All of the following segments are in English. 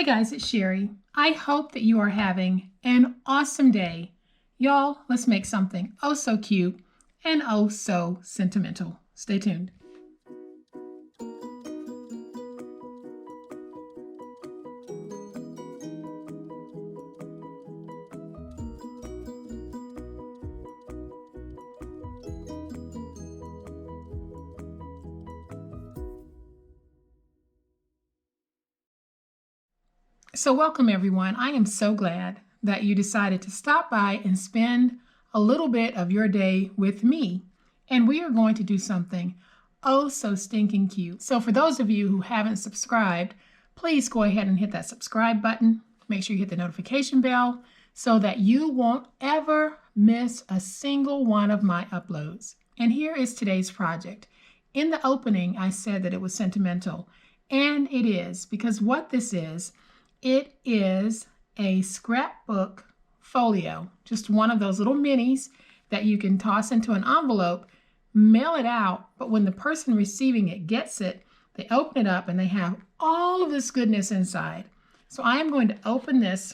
Hi guys, it's Sherry. I hope that you are having an awesome day. Y'all, let's make something oh so cute and oh so sentimental. Stay tuned. So welcome everyone. I am so glad that you decided to stop by and spend a little bit of your day with me. And we are going to do something oh so stinking cute. So for those of you who haven't subscribed, please go ahead and hit that subscribe button. Make sure you hit the notification bell so that you won't ever miss a single one of my uploads. And here is today's project. In the opening, I said that it was sentimental, and it is, because what this is, it is a scrapbook folio, just one of those little minis that you can toss into an envelope, mail it out, but when the person receiving it gets it, they open it up and they have all of this goodness inside. So I am going to open this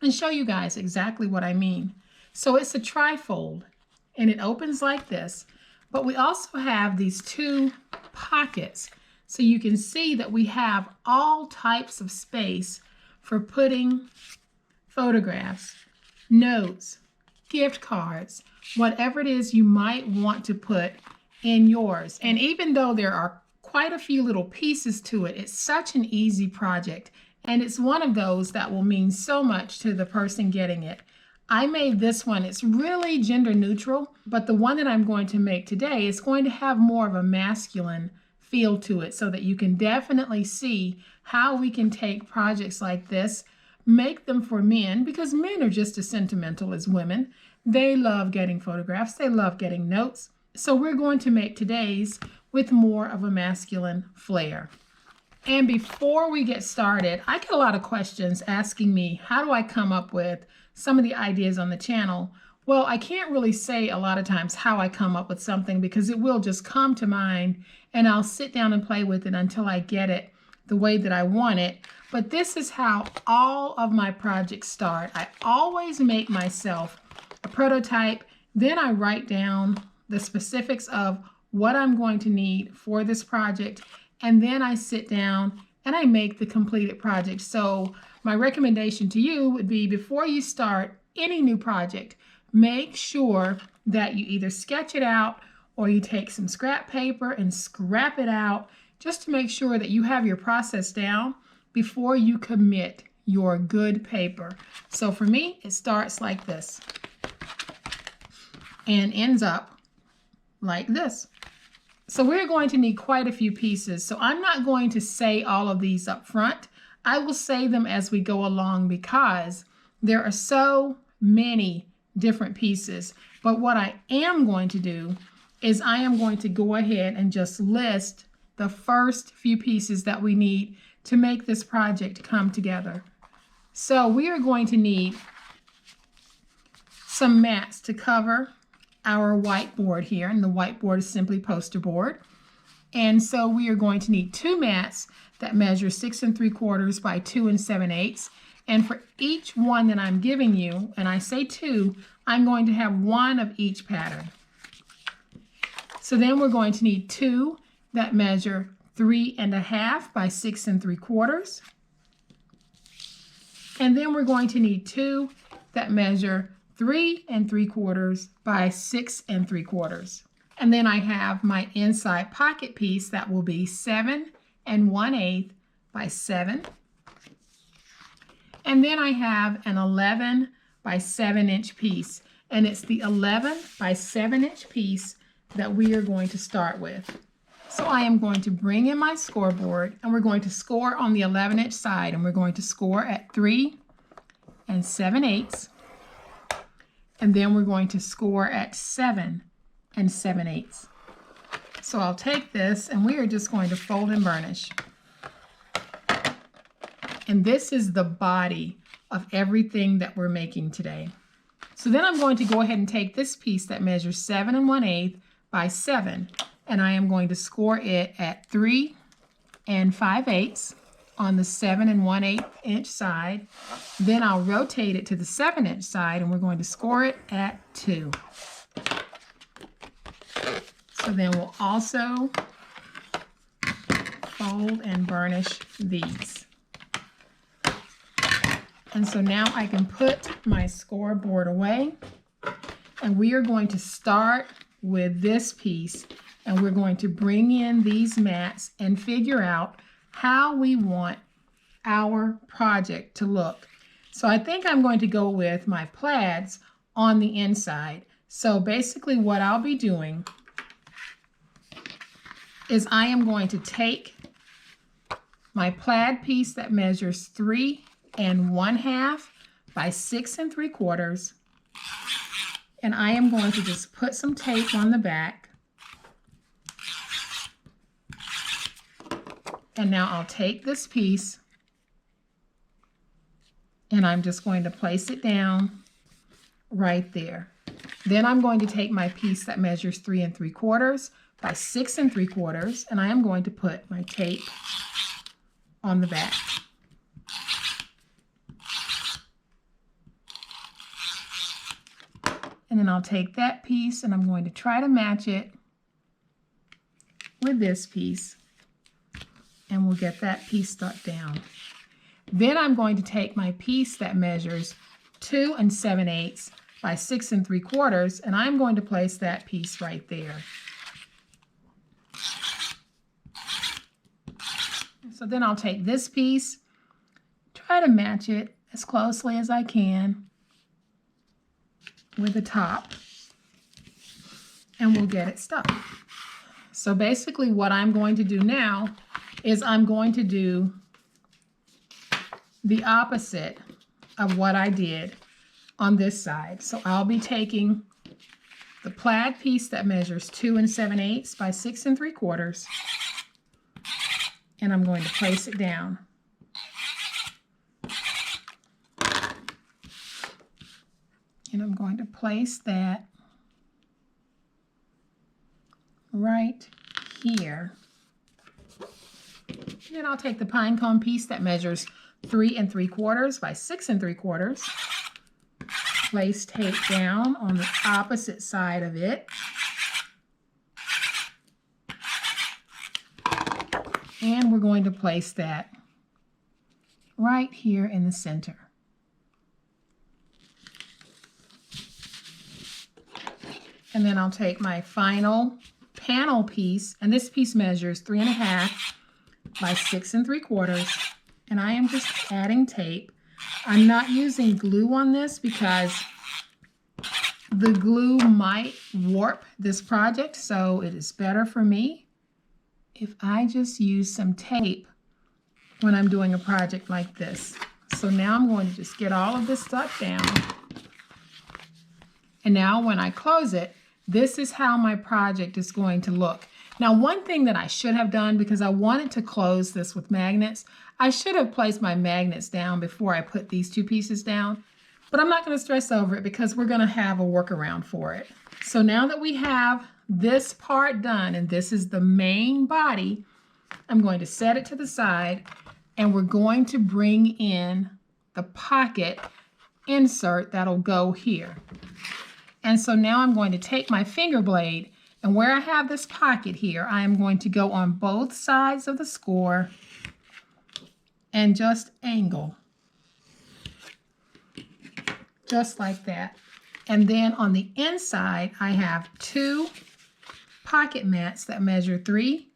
and show you guys exactly what I mean. So it's a trifold and it opens like this, but we also have these two pockets. So you can see that we have all types of space for putting photographs, notes, gift cards, whatever it is you might want to put in yours. And even though there are quite a few little pieces to it, it's such an easy project. And it's one of those that will mean so much to the person getting it. I made this one. It's really gender neutral, but the one that I'm going to make today is going to have more of a masculine feel to it so that you can definitely see how we can take projects like this, make them for men, because men are just as sentimental as women. They love getting photographs. They love getting notes. So we're going to make today's with more of a masculine flair. And before we get started, I get a lot of questions asking me, how do I come up with some of the ideas on the channel? Well, I can't really say a lot of times how I come up with something because it will just come to mind and I'll sit down and play with it until I get it the way that I want it. But this is how all of my projects start. I always make myself a prototype, then I write down the specifics of what I'm going to need for this project, and then I sit down and I make the completed project. So my recommendation to you would be, before you start any new project, make sure that you either sketch it out or you take some scrap paper and scrap it out, just to make sure that you have your process down before you commit your good paper. So for me, it starts like this and ends up like this. So we're going to need quite a few pieces. So I'm not going to say all of these up front. I will say them as we go along because there are so many different pieces. But what I am going to do is I am going to go ahead and just list the first few pieces that we need to make this project come together. So we are going to need some mats to cover our whiteboard here, and the whiteboard is simply poster board. And so we are going to need two mats that measure 6 3/4 by 2 7/8. And for each one that I'm giving you, and I say two, I'm going to have one of each pattern. So then we're going to need two that measure 3 1/2 by 6 3/4. And then we're going to need two that measure 3 3/4 by 6 3/4. And then I have my inside pocket piece that will be 7 1/8 by 7. And then I have an 11 by 7 inch piece, and it's the 11 by 7 inch piece that we are going to start with. So I am going to bring in my scoreboard, and we're going to score on the 11 inch side, and we're going to score at 3 7/8. And then we're going to score at 7 7/8. So I'll take this and we are just going to fold and burnish. And this is the body of everything that we're making today. So then I'm going to go ahead and take this piece that measures 7 1/8 by 7, and I am going to score it at 3 5/8. on the 7 1/8 inch side. Then I'll rotate it to the 7-inch side, and we're going to score it at 2. So then we'll also fold and burnish these. And so now I can put my scoreboard away, and we are going to start with this piece, and we're going to bring in these mats and figure out how we want our project to look. So I think I'm going to go with my plaids on the inside. So basically what I'll be doing is I am going to take my plaid piece that measures 3 1/2 by 6 3/4, and I am going to just put some tape on the back. And now I'll take this piece and I'm just going to place it down right there. Then I'm going to take my piece that measures 3 3/4 by 6 3/4, and I am going to put my tape on the back. And then I'll take that piece and I'm going to try to match it with this piece, and we'll get that piece stuck down. Then I'm going to take my piece that measures 2 7/8 by 6 3/4, and I'm going to place that piece right there. So then I'll take this piece, try to match it as closely as I can with the top, and we'll get it stuck. So basically what I'm going to do now is I'm going to do the opposite of what I did on this side. So I'll be taking the plaid piece that measures 2 7/8 by 6 3/4, and I'm going to place it down. And I'm going to place that right here. Then I'll take the pine cone piece that measures 3 3/4 by 6 3/4. Place tape down on the opposite side of it. And we're going to place that right here in the center. And then I'll take my final panel piece, and this piece measures 3 1/2 by 6 3/4, and I am just adding tape. I'm not using glue on this because the glue might warp this project, so it is better for me if I just use some tape when I'm doing a project like this. So now I'm going to just get all of this stuff down. And now when I close it, this is how my project is going to look. Now, one thing that I should have done, because I wanted to close this with magnets, I should have placed my magnets down before I put these two pieces down, but I'm not going to stress over it because we're going to have a workaround for it. So now that we have this part done, and this is the main body, I'm going to set it to the side, and we're going to bring in the pocket insert that'll go here. And so now I'm going to take my finger blade, and where I have this pocket here, I am going to go on both sides of the score and just angle, just like that. And then on the inside, I have 2 pocket mats that measure 3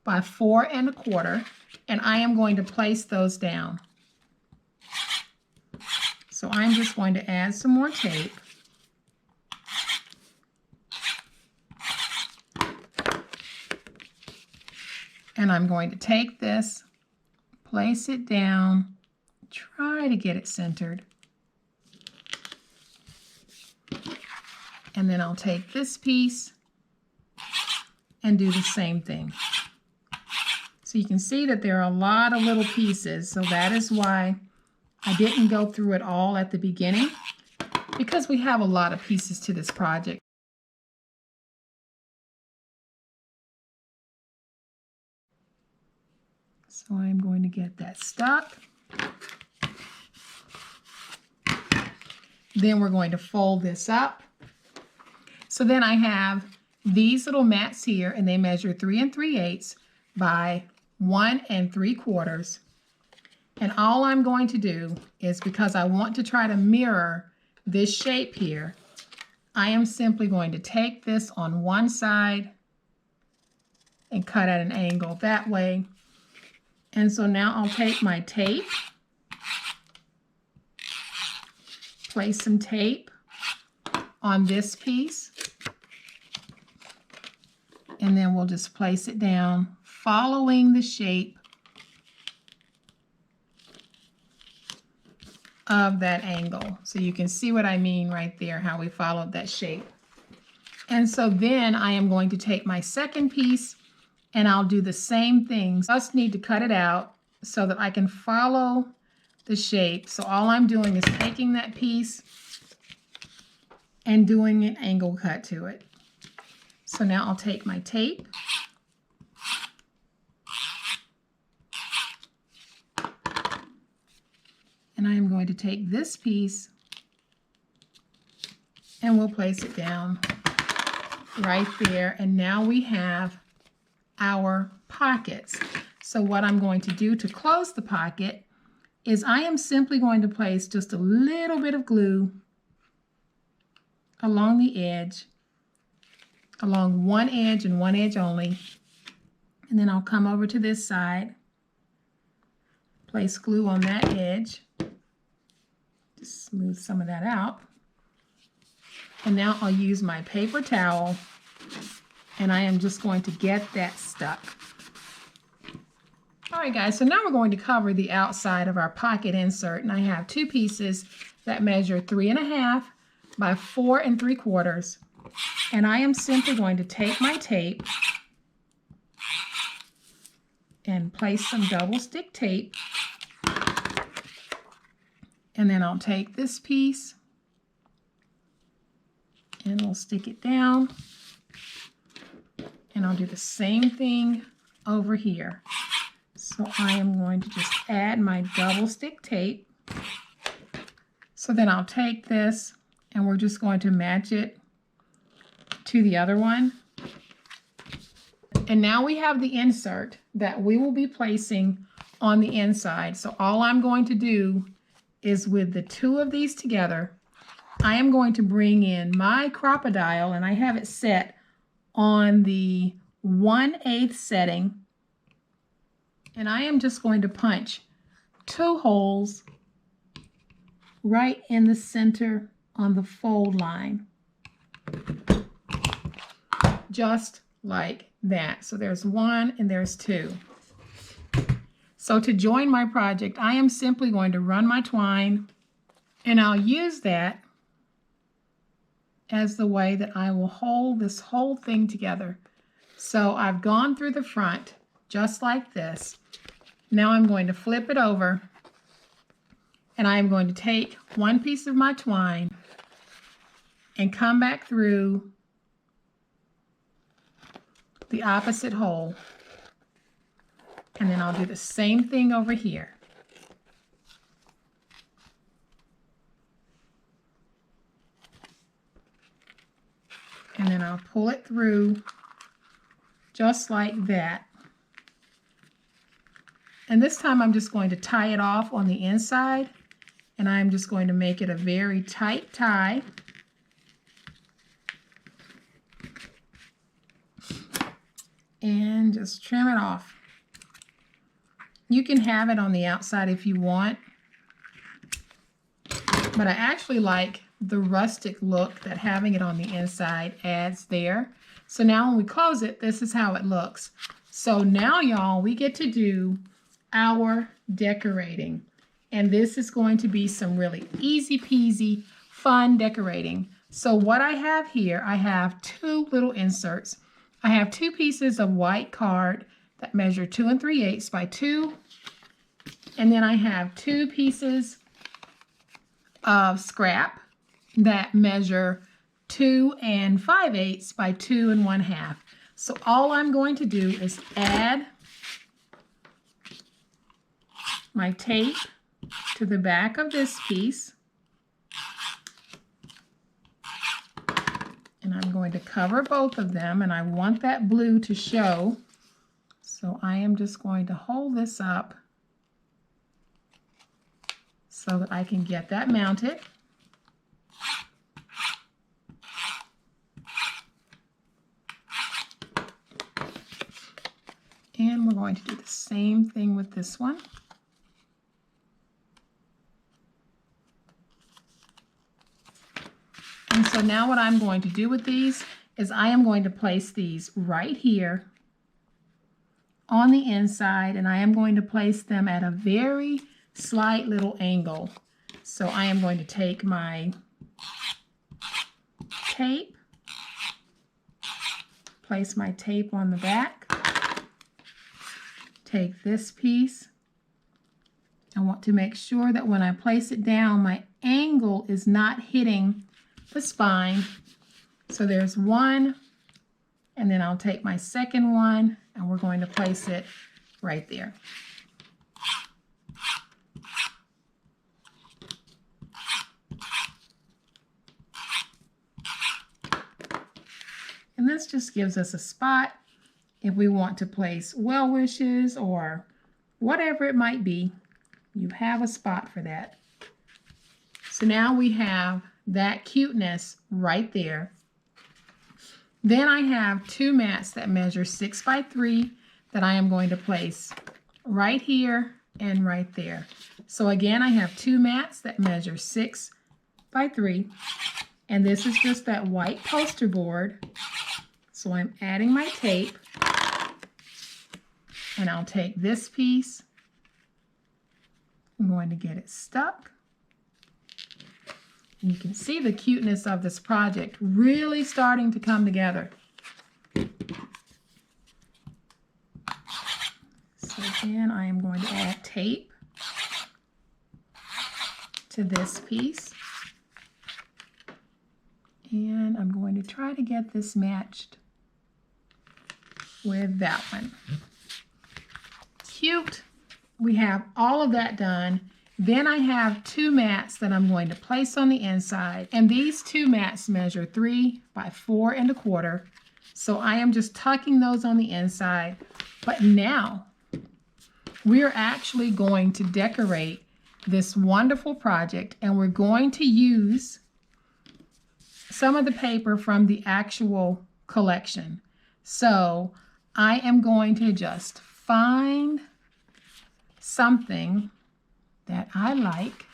by 4 1/4, and I am going to place those down. So I'm just going to add some more tape. And I'm going to take this, place it down, try to get it centered. And then I'll take this piece and do the same thing. So you can see that there are a lot of little pieces, so that is why I didn't go through it all at the beginning, because we have a lot of pieces to this project. So So I'm going to get that stuck. Then we're going to fold this up. So then I have these little mats here, and they measure 3 3/8 by 1 3/4. And all I'm going to do is, because I want to try to mirror this shape here, I am simply going to take this on one side and cut at an angle that way. And so now I'll take my tape, place some tape on this piece, and then we'll just place it down following the shape of that angle. So you can see what I mean right there, how we followed that shape. And so then I am going to take my second piece and I'll do the same thing. Just need to cut it out so that I can follow the shape. So all I'm doing is taking that piece and doing an angle cut to it. So now I'll take my tape, and I am going to take this piece and we'll place it down right there. And now we have our pockets. So what I'm going to do to close the pocket is I am simply going to place just a little bit of glue along the edge, along one edge and one edge only. And then I'll come over to this side, place glue on that edge, just smooth some of that out. And now I'll use my paper towel and I am just going to get that stuck. All right, guys, so now we're going to cover the outside of our pocket insert, and I have two pieces that measure 3 1/2 by 4 3/4, and I am simply going to take my tape and place some double stick tape, and then I'll take this piece and we'll stick it down, and I'll do the same thing over here. So I am going to just add my double stick tape. So then I'll take this and we're just going to match it to the other one. And now we have the insert that we will be placing on the inside. So all I'm going to do is, with the two of these together, I am going to bring in my crocodile, and I have it set on the 1/8 setting. And I am just going to punch 2 holes right in the center on the fold line. Just like that. So there's 1 and there's 2. So to join my project, I am simply going to run my twine, and I'll use that as the way that I will hold this whole thing together. So I've gone through the front just like this. Now I'm going to flip it over, and I am going to take one piece of my twine and come back through the opposite hole, and then I'll do the same thing over here. And then I'll pull it through just like that. And this time I'm just going to tie it off on the inside, and I'm just going to make it a very tight tie. And just trim it off. You can have it on the outside if you want, but I actually like the rustic look that having it on the inside adds there. So now when we close it, this is how it looks. So now, y'all, we get to do our decorating, and this is going to be some really easy peasy fun decorating. So what I have here, I have 2 little inserts. I have 2 pieces of white card that measure 2 3/8 by 2, and then I have 2 pieces of scrap that measure 2 5/8 by 2 1/2. So all I'm going to do is add my tape to the back of this piece. And I'm going to cover both of them, and I want that blue to show. So I am just going to hold this up so that I can get that mounted. And we're going to do the same thing with this one. And so now what I'm going to do with these is I am going to place these right here on the inside, and I am going to place them at a very slight little angle. So I am going to take my tape, place my tape on the back, take this piece. I want to make sure that when I place it down, my angle is not hitting the spine. So there's one, and then I'll take my second one, and we're going to place it right there. And this just gives us a spot if we want to place well wishes or whatever it might be. You have a spot for that. So now we have that cuteness right there. Then I have two mats that measure 6 by 3 that I am going to place right here and right there. So again, I have two mats that measure 6 by 3, and this is just that white poster board. So I'm adding my tape, and I'll take this piece. I'm going to get it stuck. And you can see the cuteness of this project really starting to come together. So again, I am going to add tape to this piece. And I'm going to try to get this matched with that one. Cute. We have all of that done. Then I have two mats that I'm going to place on the inside, and these two mats measure 3 by 4 1/4. So I am just tucking those on the inside. But now we are actually going to decorate this wonderful project, and we're going to use some of the paper from the actual collection. So I am going to just find something that I like.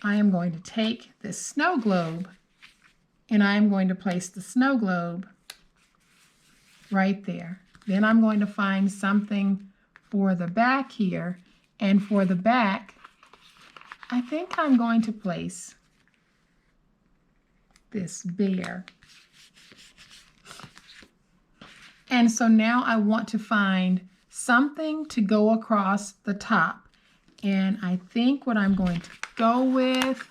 I am going to take this snow globe, and I am going to place the snow globe right there. Then I'm going to find something for the back here, and for the back, I think I'm going to place this bear. And so now I want to find something to go across the top. And I think what I'm going to go with,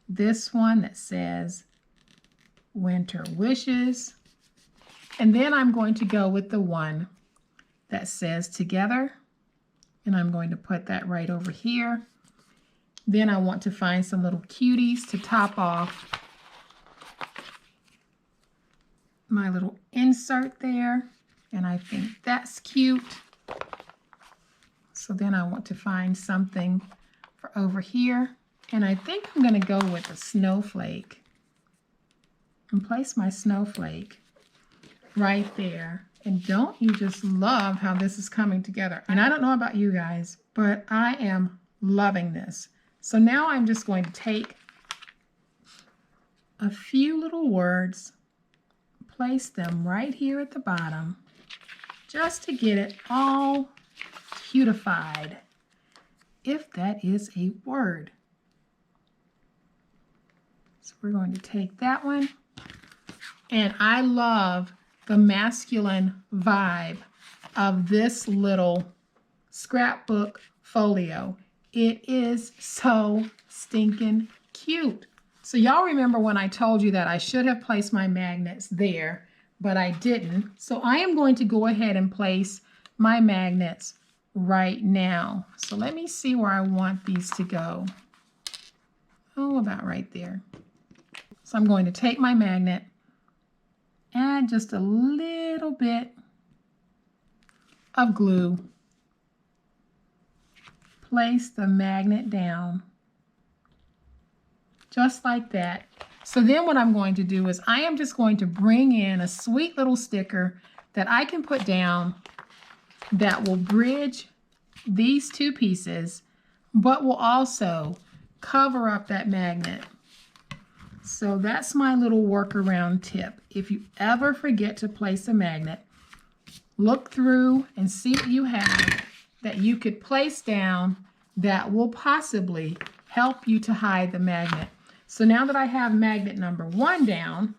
this one that says Winter Wishes. And then I'm going to go with the one that says Together. And I'm going to put that right over here. Then I want to find some little cuties to top off my little insert there, and I think that's cute. So then I want to find something for over here, and I think I'm going to go with a snowflake and place my snowflake right there. And don't you just love how this is coming together? And I don't know about you guys, but I am loving this. So now I'm just going to take a few little words, place them right here at the bottom, just to get it all cutified, if that is a word. So we're going to take that one, and I love the masculine vibe of this little scrapbook folio. It is so stinking cute. So y'all remember when I told you that I should have placed my magnets there, but I didn't. So I am going to go ahead and place my magnets right now. So let me see where I want these to go. Oh, about right there. So I'm going to take my magnet, add just a little bit of glue, place the magnet down, just like that. So then what I'm going to do is I am just going to bring in a sweet little sticker that I can put down that will bridge these two pieces, but will also cover up that magnet. So that's my little workaround tip. If you ever forget to place a magnet, look through and see what you have that you could place down that will possibly help you to hide the magnet. So now that I have magnet number 1 down,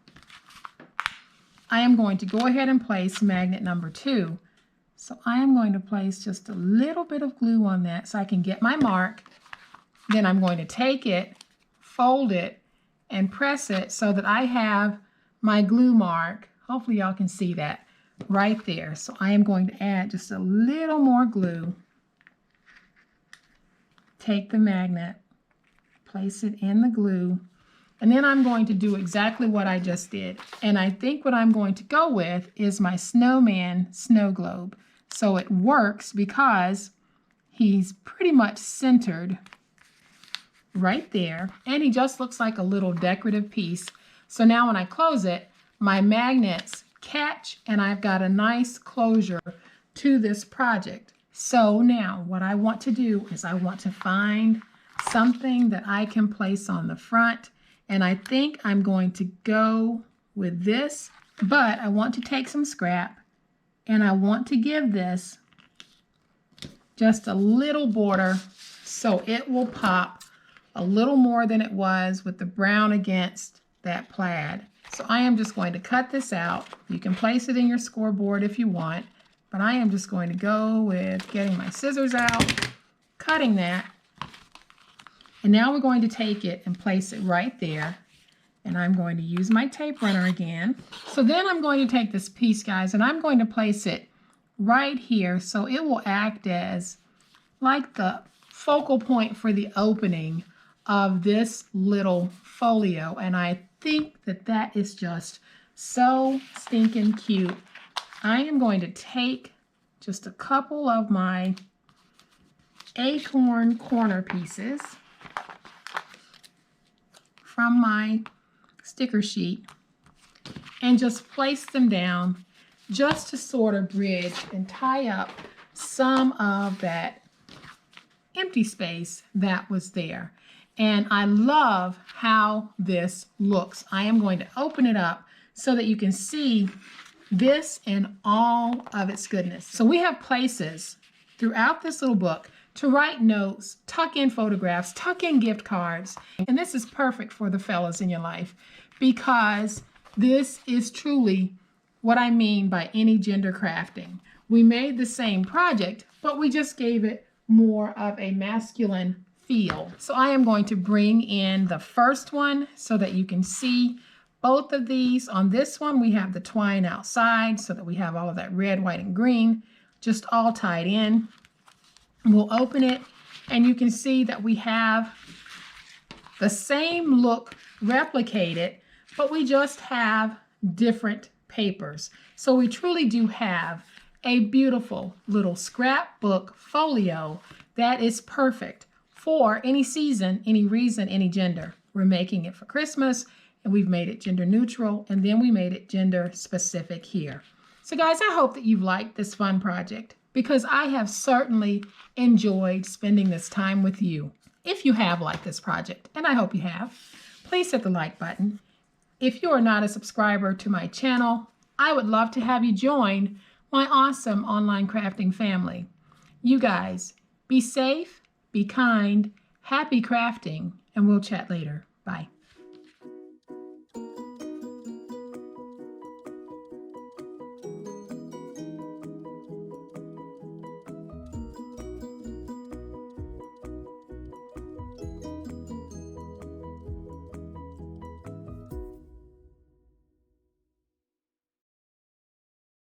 I am going to go ahead and place magnet number 2. So I am going to place just a little bit of glue on that so I can get my mark. Then I'm going to take it, fold it, and press it so that I have my glue mark. Hopefully y'all can see that right there. So I am going to add just a little more glue. Take the magnet, place it in the glue, and then I'm going to do exactly what I just did. And I think what I'm going to go with is my snowman snow globe. So it works because he's pretty much centered right there, and he just looks like a little decorative piece. So now when I close it, my magnets catch and I've got a nice closure to this project. So now what I want to do is I want to find something that I can place on the front, and I think I'm going to go with this, but I want to take some scrap and I want to give this just a little border so it will pop a little more than it was with the brown against that plaid. So I am just going to cut this out. You can place it in your scoreboard if you want, but I am just going to go with getting my scissors out, cutting that, and now we're going to take it and place it right there. And I'm going to use my tape runner again. So then I'm going to take this piece, guys, and I'm going to place it right here so it will act as like the focal point for the opening of this little folio. And I think that that is just so stinking cute. I am going to take just a couple of my acorn corner pieces from my sticker sheet and just place them down just to sort of bridge and tie up some of that empty space that was there. And I love how this looks. I am going to open it up so that you can see this in all of its goodness. So we have places throughout this little book to write notes, tuck in photographs, tuck in gift cards. And this is perfect for the fellas in your life because this is truly what I mean by any gender crafting. We made the same project, but we just gave it more of a masculine feel. So I am going to bring in the first one so that you can see both of these. On this one, we have the twine outside so that we have all of that red, white, and green just all tied in. We'll open it and you can see that we have the same look replicated, but we just have different papers. So we truly do have a beautiful little scrapbook folio that is perfect for any season, any reason, any gender. We're making it for Christmas, and we've made it gender neutral, and then we made it gender specific here. So guys, I hope that you've liked this fun project because I have certainly enjoyed spending this time with you. If you have liked this project, and I hope you have, please hit the like button. If you are not a subscriber to my channel, I would love to have you join my awesome online crafting family. You guys, be safe, be kind, happy crafting, and we'll chat later. Bye.